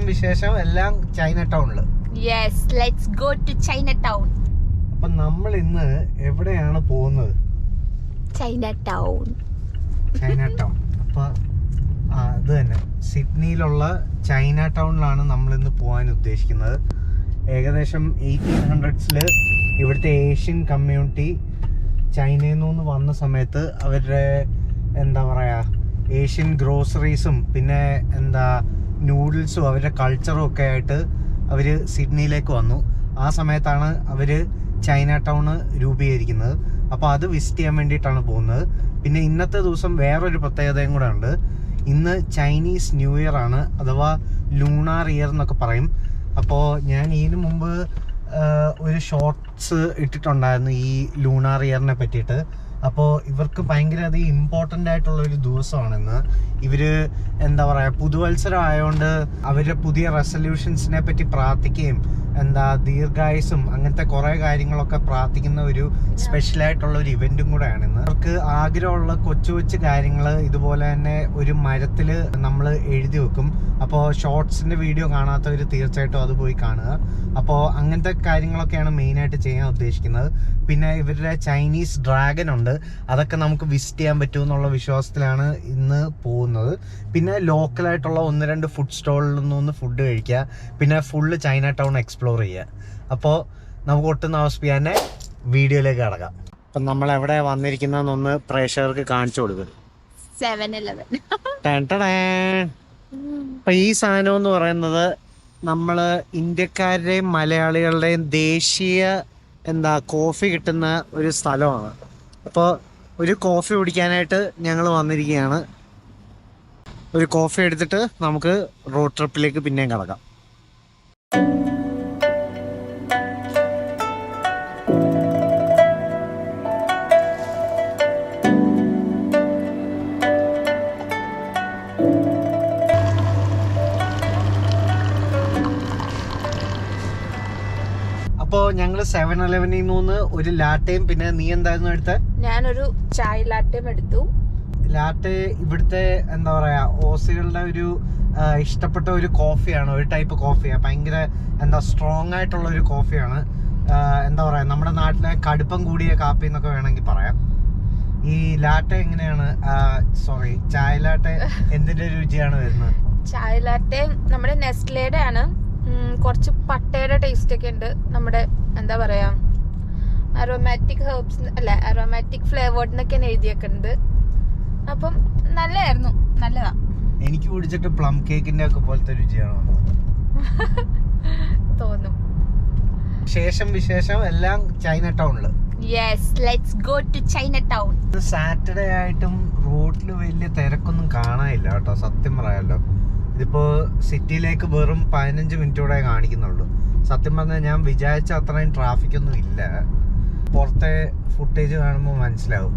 വിശേഷം എല്ലാം ചൈന ടൗണില്. Yes, let's go to China town. അപ്പൊ നമ്മൾ ഇന്ന് എവിടെയാണ് പോകുന്നത്? China town. അപ്പൊ അത് തന്നെ സിഡ്നിയിലുള്ള ചൈന ടൗണിലാണ് നമ്മൾ ഇന്ന് പോകാൻ ഉദ്ദേശിക്കുന്നത്. ഏകദേശം 1800s ഇവിടുത്തെ ഏഷ്യൻ കമ്മ്യൂണിറ്റി ചൈനയിൽ നിന്ന് വന്ന സമയത്ത് അവരുടെ എന്താ പറയാ ഏഷ്യൻ ഗ്രോസറീസും പിന്നെ നൂഡിൽസും അവരുടെ കൾച്ചറും ഒക്കെ ആയിട്ട് അവർ സിഡ്നിയിലേക്ക് വന്നു. ആ സമയത്താണ് അവർ ചൈന ടൗണ് രൂപീകരിക്കുന്നത്. അപ്പോൾ അത് വിസിറ്റ് ചെയ്യാൻ വേണ്ടിയിട്ടാണ് പോകുന്നത്. പിന്നെ ഇന്നത്തെ ദിവസം വേറൊരു പ്രത്യേകതയും കൂടെ ഉണ്ട്. ഇന്ന് ചൈനീസ് ന്യൂ ഇയർ ആണ്, അഥവാ ലൂണാർ ഇയർ എന്നൊക്കെ പറയും. അപ്പോൾ ഞാൻ ഇതിനു മുമ്പ് ഒരു ഷോർട്സ് ഇട്ടിട്ടുണ്ടായിരുന്നു ഈ ലൂണാർ ഇയറിനെ പറ്റിയിട്ട്. അപ്പോൾ ഇവർക്ക് ഭയങ്കര അധികം ഇമ്പോർട്ടൻ്റ് ആയിട്ടുള്ള ഒരു ദിവസമാണ് ഇന്ന്. ഇവര് എന്താ പറയുക പുതുവത്സരം ആയതുകൊണ്ട് അവരുടെ പുതിയ റെസൊല്യൂഷൻസിനെ പറ്റി പ്രാർത്ഥിക്കുകയും ദീർഘായുസും അങ്ങനത്തെ കുറേ കാര്യങ്ങളൊക്കെ പ്രാർത്ഥിക്കുന്ന ഒരു സ്പെഷ്യലായിട്ടുള്ള ഒരു ഇവൻറ്റും കൂടെയാണ് ഇന്ന്. അവർക്ക് ആഗ്രഹമുള്ള കൊച്ചു കൊച്ചു കാര്യങ്ങൾ ഇതുപോലെ തന്നെ ഒരു മരത്തിൽ നമ്മൾ എഴുതി വെക്കും. അപ്പോൾ ഷോർട്സിൻ്റെ വീഡിയോ കാണാത്തവർ തീർച്ചയായിട്ടും അത് പോയി കാണുക. അപ്പോൾ അങ്ങനത്തെ കാര്യങ്ങളൊക്കെയാണ് മെയിനായിട്ട് ചെയ്യാൻ ഉദ്ദേശിക്കുന്നത്. പിന്നെ ഇവരുടെ ചൈനീസ് ഡ്രാഗൺ ഉണ്ട്, അതൊക്കെ നമുക്ക് വിസിറ്റ് ചെയ്യാൻ പറ്റുമെന്നുള്ള വിശ്വാസത്തിലാണ് ഇന്ന് പോകുന്നത്. പിന്നെ ലോക്കലായിട്ടുള്ള 1-2 ഫുഡ് സ്റ്റോളിൽ നിന്നൊന്ന് ഫുഡ് കഴിക്കുക, പിന്നെ ഫുള്ള് ചൈന ടൗൺ എക്സ്പ്ലോർ ചെയ്യുക. അപ്പോൾ നമുക്ക് ഒട്ടും താമസിപ്പിക്കാതെ വീഡിയോയിലേക്ക് കടക്കാം. അപ്പം നമ്മൾ എവിടെ വന്നിരിക്കുന്നതെന്നൊന്ന് പ്രേക്ഷകർക്ക് കാണിച്ചു കൊടുക്കും. 7-Eleven. അപ്പം ഈ സാധനം എന്ന് പറയുന്നത് നമ്മൾ ഇന്ത്യക്കാരുടെയും മലയാളികളുടെയും ദേശീയ കോഫി കിട്ടുന്ന ഒരു സ്ഥലമാണ്. അപ്പോൾ ഒരു കോഫി കുടിക്കാനായിട്ട് ഞങ്ങൾ വന്നിരിക്കുകയാണ്. ഒരു കോഫി എടുത്തിട്ട് നമുക്ക് റോഡ് ട്രിപ്പിലേക്ക് പിന്നെയും കിടക്കാം. അപ്പോൾ ഞങ്ങൾ 7-Elevenൽ നിന്ന് ഒരു ലാറ്റയും പിന്നെ നീ എന്തായിരുന്നു എടുത്തത്? ഞാനൊരു ചായ ലാറ്റയും എടുത്തു. ലാറ്റെ ഇവിടുത്തെ എന്താ പറയാ ഓസികളുടെ ഒരു ഇഷ്ടപ്പെട്ട ഒരു കോഫിയാണ്, ഒരു ടൈപ്പ് കോഫിയാണ്. ഭയങ്കര സ്ട്രോങ് ആയിട്ടുള്ള ഒരു കോഫിയാണ്. എന്താ പറയാ നമ്മുടെ നാട്ടിലെ കടുപ്പം കൂടിയ കാപ്പി എന്നൊക്കെ വേണമെങ്കിൽ പറയാം. ഈ ലാറ്റെ എങ്ങനെയാണ്? സോറി, ചായ ലാറ്റെ എന്തിന്റെ രുചിയാണ് വരുന്നത്? ചായ ലാറ്റെ നമ്മുടെ നെസ്ലയുടെ ആണ്. കുറച്ച് പട്ടയുടെ ടേസ്റ്റ് ഒക്കെ ഉണ്ട്. നമ്മുടെ എന്താ പറയാ അരോമാറ്റിക് ഹെർബ്സ് അല്ല അരോമാറ്റിക് ഫ്ലേവേർഡ് എന്നൊക്കെയാണ് എഴുതിയേക്കുന്നത്. അപ്പം നല്ലതായിരുന്നു, നല്ലതാ. എനിക്ക് കുടിച്ചിട്ട് പ്ലം കേക്കിന്റെ ഒക്കെ പോലത്തെ രുചിയാണ് തോന്നും. വിശേഷം എല്ലാം ചൈന ടൗണില്. Yes, let's go to China town. Saturday ആയിട്ടും റോഡിൽ വലിയ തിരക്കൊന്നും കാണാനില്ല കേട്ടോ, സത്യം പറയാലോ. ഇതിപ്പോ സിറ്റിയിലേക്ക് വെറും 15 മിനിറ്റോടെ കാണിക്കുന്നുള്ളൂ. സത്യം പറഞ്ഞാൽ ഞാൻ വിചാരിച്ച അത്രയും ട്രാഫിക് ഒന്നും ഇല്ല. പുറത്തെ ഫുട്ടേജ് കാണുമ്പോൾ മനസ്സിലാവും.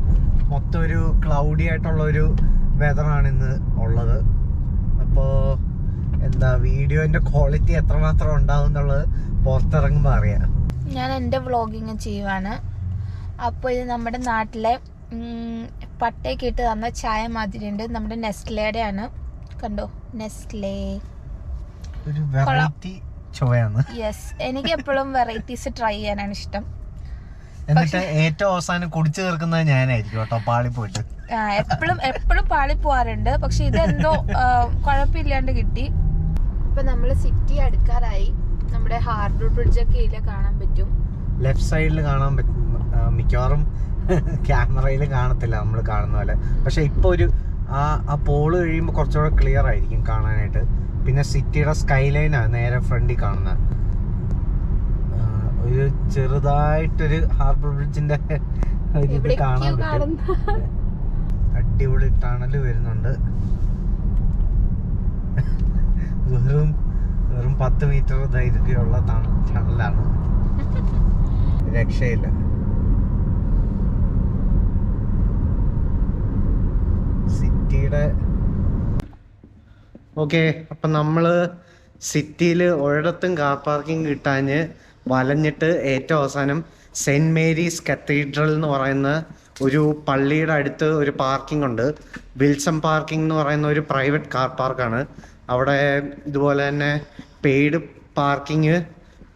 മൊത്തം ഒരു ക്ലൗഡി ആയിട്ടുള്ള ഒരു വെതറാണ് ഇന്ന് ഉള്ളത്. അപ്പോൾ വീഡിയോന്റെ ക്വാളിറ്റി എത്രമാത്രം ഉണ്ടാവും എന്നുള്ളത് പുറത്തിറങ്ങുമ്പോൾ അറിയാം. ഞാൻ എൻ്റെ വ്ളോഗിങ് ചെയ്യുവാണ്. അപ്പോൾ ഇത് നമ്മുടെ നാട്ടിലെ പട്ടയൊക്കെ ഇട്ട് തന്ന ചായ മാതിരി ഉണ്ട്. നമ്മുടെ നെസ്ലയുടെ ആണ്, കണ്ടോ നെസ്ലെ. ഒരു വെറൈറ്റി ചോയാണ്. യെസ്, എനിക്ക് എപ്പോഴും വെറൈറ്റീസ് ട്രൈ ചെയ്യാനാണ് ഇഷ്ടം. എന്നിട്ട് ഏറ്റവും അവസാനം കുടിച്ചു തീർക്കുന്നത് ഞാനായിരിക്കും കേട്ടോ, പാളി പോയിട്ട്. എപ്പോഴും പാളി പോവാറുണ്ട്, പക്ഷെ ഇതെന്തോ കുഴപ്പമില്ലാണ്ട് കിട്ടി. ഇപ്പൊ നമ്മള് സിറ്റി അടുക്കാറായി. നമ്മുടെ ഹാർബർ ബ്രിഡ്ജ് ഒക്കെ ഇതിൽ കാണാൻ പറ്റും. ലെഫ്റ്റ് സൈഡിൽ കാണാൻ പറ്റും. മിക്കവാറും ക്യാമറയിൽ കാണത്തില്ല നമ്മൾ കാണുന്ന പോലെ. പക്ഷെ ഇപ്പൊ ഒരു ആ പോള് കഴിയുമ്പോൾ കുറച്ചുകൂടെ ക്ലിയർ ആയിരിക്കും കാണാനായിട്ട്. പിന്നെ സിറ്റിയുടെ സ്കൈ ലൈനാണ് നേരെ ഫ്രണ്ടിൽ കാണുന്നത്. ഒരു ചെറുതായിട്ടൊരു ഹാർബർ ബ്രിഡ്ജിന്റെ ഇത് കാണാൻ പറ്റും. അടിപൊളി ടണല് വരുന്നുണ്ട്. വെറും 10 മീറ്റർ ദൈർഘ്യമുള്ള ടണലാണ്. രക്ഷയില്ല. സിറ്റിയുടെ ഓക്കെ. അപ്പം നമ്മൾ സിറ്റിയിൽ ഒരിടത്തും കാർ പാർക്കിംഗ് കിട്ടാഞ്ഞ് വലഞ്ഞിട്ട് ഏറ്റവും അവസാനം സെൻറ്റ് മേരീസ് കത്തീഡ്രൽ എന്ന് പറയുന്ന ഒരു പള്ളിയുടെ അടുത്ത് ഒരു പാർക്കിംഗ് ഉണ്ട്. വിൽസൺ പാർക്കിംഗ് എന്ന് പറയുന്ന ഒരു പ്രൈവറ്റ് കാർ പാർക്കാണ്. അവിടെ ഇതുപോലെ തന്നെ പെയ്ഡ് പാർക്കിംഗ്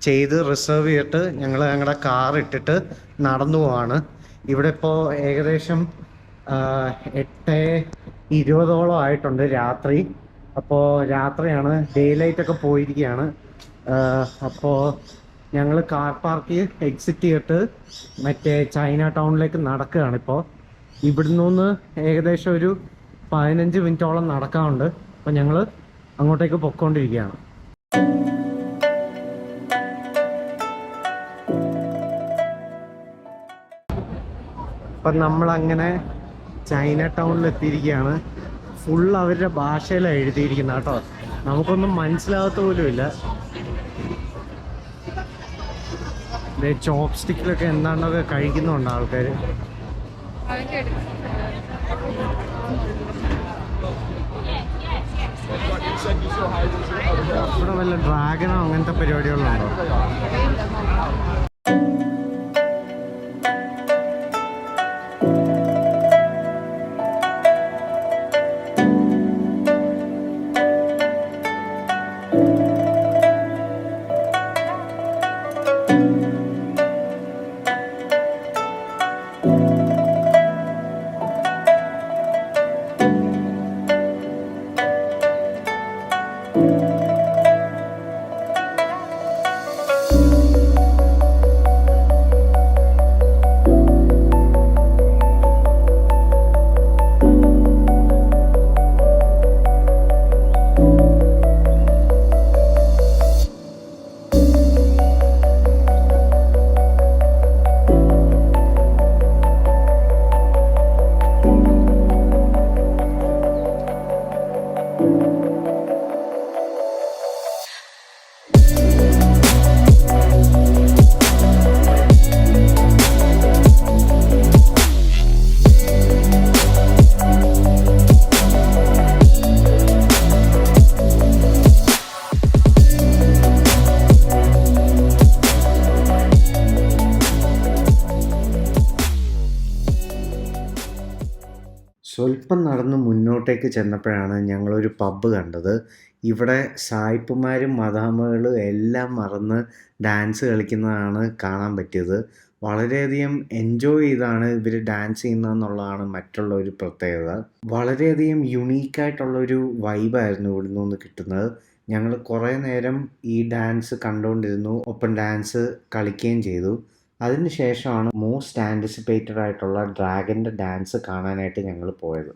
ചെയ്ത് റിസർവ് ചെയ്തിട്ട് ഞങ്ങൾ ഞങ്ങളുടെ കാർ ഇട്ടിട്ട് നടന്നു പോവാണ്. ഇവിടെ ഇപ്പോൾ ഏകദേശം 8:20 ആയിട്ടുണ്ട് രാത്രി. അപ്പോൾ രാത്രിയാണ്, ഡേ ലൈറ്റൊക്കെ പോയിരിക്കുകയാണ്. അപ്പോൾ ഞങ്ങൾ കാർ പാർക്ക് എക്സിറ്റ് ചെയ്തിട്ട് മറ്റേ ചൈന ടൗണിലേക്ക് നടക്കുകയാണ്. ഇപ്പോൾ ഇവിടുന്ന് ഏകദേശം ഒരു 15 മിനിറ്റോളം നടക്കാറുണ്ട്. അപ്പോൾ ഞങ്ങൾ അങ്ങോട്ടേക്ക് പൊയ്ക്കൊണ്ടിരിക്കുകയാണ്. അപ്പം നമ്മളങ്ങനെ ചൈന ടൗണിൽ എത്തിയിരിക്കുകയാണ്. ഫുൾ അവരുടെ ഭാഷയിലാണ് എഴുതിയിരിക്കുന്നത് കേട്ടോ. നമുക്കൊന്നും മനസ്സിലാകത്ത പോലുമില്ല. ചോപ്പ് സ്റ്റിക്കിലൊക്കെ എന്താണ്ടൊക്കെ കഴിക്കുന്നുണ്ട് ആൾക്കാർ. ഇവിടെ വല്ല ഡ്രാഗനോ അങ്ങനത്തെ പരിപാടികളുണ്ടോ? സ്വല്പം നടന്ന് മുന്നോട്ടേക്ക് ചെന്നപ്പോഴാണ് ഞങ്ങളൊരു പബ്ബ് കണ്ടത്. ഇവിടെ സായിപ്പുമാരും മദാമകളും എല്ലാം മറന്ന് ഡാൻസ് കളിക്കുന്നതാണ് കാണാൻ പറ്റിയത്. വളരെയധികം എൻജോയ് ചെയ്താണ് ഇവർ ഡാൻസ് ചെയ്യുന്നതെന്നുള്ളതാണ് മറ്റുള്ള ഒരു പ്രത്യേകത. വളരെയധികം യുണീക്കായിട്ടുള്ളൊരു വൈബായിരുന്നു ഇവിടെ നിന്ന് കിട്ടുന്നത്. ഞങ്ങൾ കുറേ നേരം ഈ ഡാൻസ് കണ്ടുകൊണ്ടിരുന്നു, ഒപ്പം ഡാൻസ് കളിക്കുകയും ചെയ്തു. അതിന് ശേഷമാണ് മോസ്റ്റ് ആൻറ്റിസിപ്പേറ്റഡ് ആയിട്ടുള്ള ഡ്രാഗൻ്റെ ഡാൻസ് കാണാനായിട്ട് ഞങ്ങൾ പോയത്.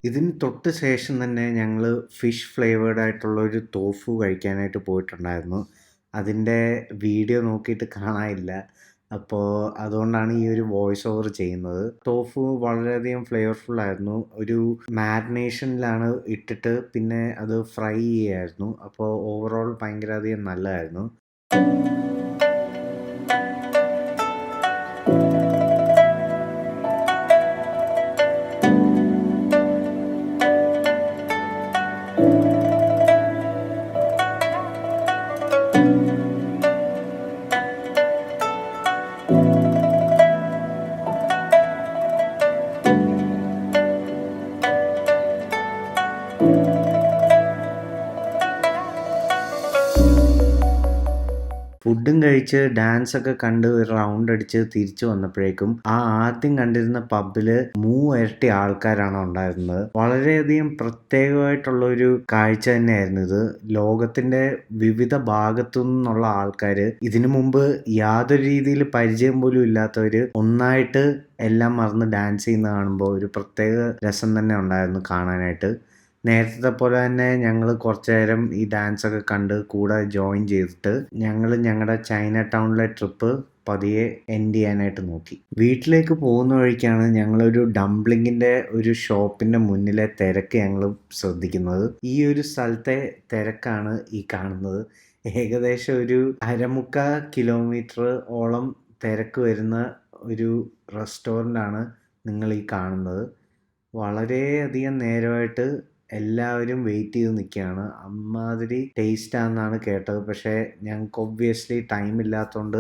ഇതിന് തൊട്ട് ശേഷം തന്നെ ഞങ്ങൾ ഫിഷ് ഫ്ലേവേർഡ് ആയിട്ടുള്ളൊരു തോഫു കഴിക്കാനായിട്ട് പോയിട്ടുണ്ടായിരുന്നു. അതിൻ്റെ വീഡിയോ നോക്കിയിട്ട് കാണാനില്ല, അപ്പോൾ അതുകൊണ്ടാണ് ഈ ഒരു വോയിസ് ഓവർ ചെയ്യുന്നത്. തോഫു വളരെയധികം ഫ്ലേവർഫുൾ ആയിരുന്നു. ഒരു മാരിനേഷനിലാണ് ഇട്ടിട്ട് പിന്നെ അത് ഫ്രൈ ചെയ്യായിരുന്നു. അപ്പോൾ ഓവറോൾ ഭയങ്കര അധികം നല്ലതായിരുന്നു. ഫുഡും കഴിച്ച് ഡാൻസ് ഒക്കെ കണ്ട് ഒരു റൗണ്ട് അടിച്ച് തിരിച്ചു വന്നപ്പോഴേക്കും ആദ്യം കണ്ടിരുന്ന പബ്ബില് 3 ഇരട്ടി ആൾക്കാരാണ് ഉണ്ടായിരുന്നത്. വളരെയധികം പ്രത്യേകമായിട്ടുള്ള ഒരു കാഴ്ച തന്നെയായിരുന്നു ഇത്. ലോകത്തിന്റെ വിവിധ ഭാഗത്തു നിന്നുള്ള ആൾക്കാർ, ഇതിനു മുമ്പ് യാതൊരു രീതിയിൽ പരിചയം പോലും ഇല്ലാത്തവര് ഒന്നായിട്ട് എല്ലാം മറന്ന് ഡാൻസ് ചെയ്യുന്ന കാണുമ്പോൾ ഒരു പ്രത്യേക രസം തന്നെ ഉണ്ടായിരുന്നു കാണാനായിട്ട്. നേരത്തെ പോലെ തന്നെ ഞങ്ങൾ കുറച്ചു നേരം ഈ ഡാൻസ് ഒക്കെ കണ്ട് കൂടെ ജോയിൻ ചെയ്തിട്ട് ഞങ്ങൾ ഞങ്ങളുടെ ചൈന ടൗണിലെ ട്രിപ്പ് പതിയെ എൻഡ് ചെയ്യാനായിട്ട് നോക്കി. വീട്ടിലേക്ക് പോകുന്ന വഴിക്കാണ് ഞങ്ങളൊരു ഡംപ്ലിങ്ങിന്റെ ഒരു ഷോപ്പിന്റെ മുന്നിലെ തിരക്ക് ഞങ്ങൾ ശ്രദ്ധിക്കുന്നത്. ഈ ഒരു സ്ഥലത്തെ തിരക്കാണ് ഈ കാണുന്നത്. ഏകദേശം ഒരു 1/4 കിലോമീറ്റർ ഓളം തിരക്ക് വരുന്ന ഒരു റെസ്റ്റോറൻ്റ് ആണ് നിങ്ങൾ ഈ കാണുന്നത്. വളരെയധികം നേരമായിട്ട് എല്ലാവരും വെയിറ്റ് ചെയ്ത് നിൽക്കുകയാണ്. അമ്മാതിരി ടേസ്റ്റാണെന്നാണ് കേട്ടത്. പക്ഷേ ഞങ്ങൾക്ക് ഒബ്വിയസ്ലി ടൈം ഇല്ലാത്തതുകൊണ്ട്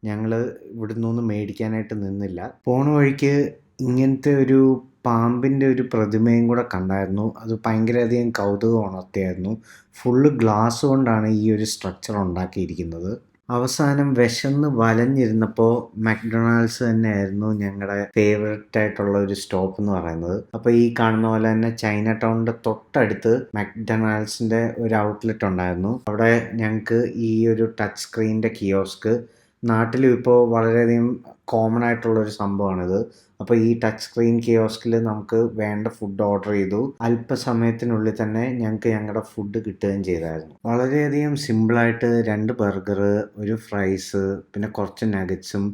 ഞങ്ങൾ ഇവിടെ നിന്നൊന്നും മേടിക്കാനായിട്ട് നിന്നില്ല. പോണ വഴിക്ക് ഇങ്ങനത്തെ ഒരു പാമ്പിൻ്റെ ഒരു പ്രതിമയും കൂടെ കണ്ടായിരുന്നു. അത് ഭയങ്കരധികം കൗതുകം ഉണർത്തിയായിരുന്നു. ഫുള്ള് ഗ്ലാസ് കൊണ്ടാണ് ഈ ഒരു സ്ട്രക്ചർ ഉണ്ടാക്കിയിരിക്കുന്നത്. അവസാനം വിശന്ന് വലഞ്ഞിരുന്നപ്പോൾ മക്ഡൊണാൾഡ്സ് തന്നെയായിരുന്നു ഞങ്ങളുടെ ഫേവററ്റ് ആയിട്ടുള്ള ഒരു സ്റ്റോപ്പ് എന്ന് പറയുന്നത്. അപ്പോൾ ഈ കാണുന്ന പോലെ തന്നെ ചൈന ടൗണിൻ്റെ തൊട്ടടുത്ത് മക്ഡൊണാൾഡ്സിൻ്റെ ഒരു ഔട്ട്ലെറ്റ് ഉണ്ടായിരുന്നു. അവിടെ ഞങ്ങൾക്ക് ഈ ഒരു ടച്ച് സ്ക്രീനിൻ്റെ കിയോസ്ക്, നാട്ടിലും ഇപ്പോൾ വളരെയധികം കോമൺ ആയിട്ടുള്ളൊരു സംഭവമാണിത്. അപ്പോൾ ഈ ടച്ച് സ്ക്രീൻ കിയോസ്കിൽ നമുക്ക് വേണ്ട ഫുഡ് ഓർഡർ ചെയ്തു. അല്പസമയത്തിനുള്ളിൽ തന്നെ ഞങ്ങൾക്ക് ഞങ്ങളുടെ ഫുഡ് കിട്ടുകയും ചെയ്തായിരുന്നു. വളരെയധികം സിമ്പിളായിട്ട് 2 ബർഗർ, ഒരു ഫ്രൈസ്, പിന്നെ കുറച്ച് നഗറ്റ്സും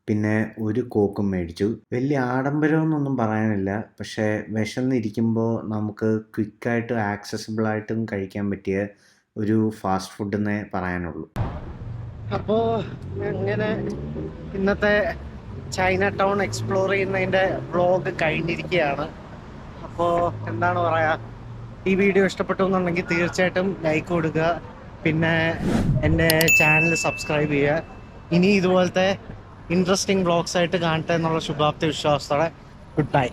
പിന്നെ ഒരു കോക്കും മേടിച്ചു. വലിയ ആഡംബരമൊന്നും പറയാനില്ല, പക്ഷേ വിശന്നിരിക്കുമ്പോൾ നമുക്ക് ക്വിക്കായിട്ടും ആക്സസിബിളായിട്ടും കഴിക്കാൻ പറ്റിയ ഒരു ഫാസ്റ്റ് ഫുഡ് എന്നേ പറയാനുള്ളൂ. അപ്പോൾ അങ്ങനെ ഇന്നത്തെ ചൈന ടൗൺ എക്സ്പ്ലോർ ചെയ്യുന്നതിൻ്റെ വ്ളോഗ് കഴിഞ്ഞിരിക്കുകയാണ്. അപ്പോൾ എന്താണ് പറയുക, ഈ വീഡിയോ ഇഷ്ടപ്പെട്ടു എന്നുണ്ടെങ്കിൽ തീർച്ചയായിട്ടും ലൈക്ക് കൊടുക്കുക, പിന്നെ എൻ്റെ ചാനൽ സബ്സ്ക്രൈബ് ചെയ്യുക. ഇനി ഇതുപോലത്തെ ഇൻട്രസ്റ്റിംഗ് വ്ളോഗ്സ് ആയിട്ട് കാണട്ടെ എന്നുള്ള ശുഭാപ്തി വിശ്വാസത്തോടെ ഗുഡ് ബൈ.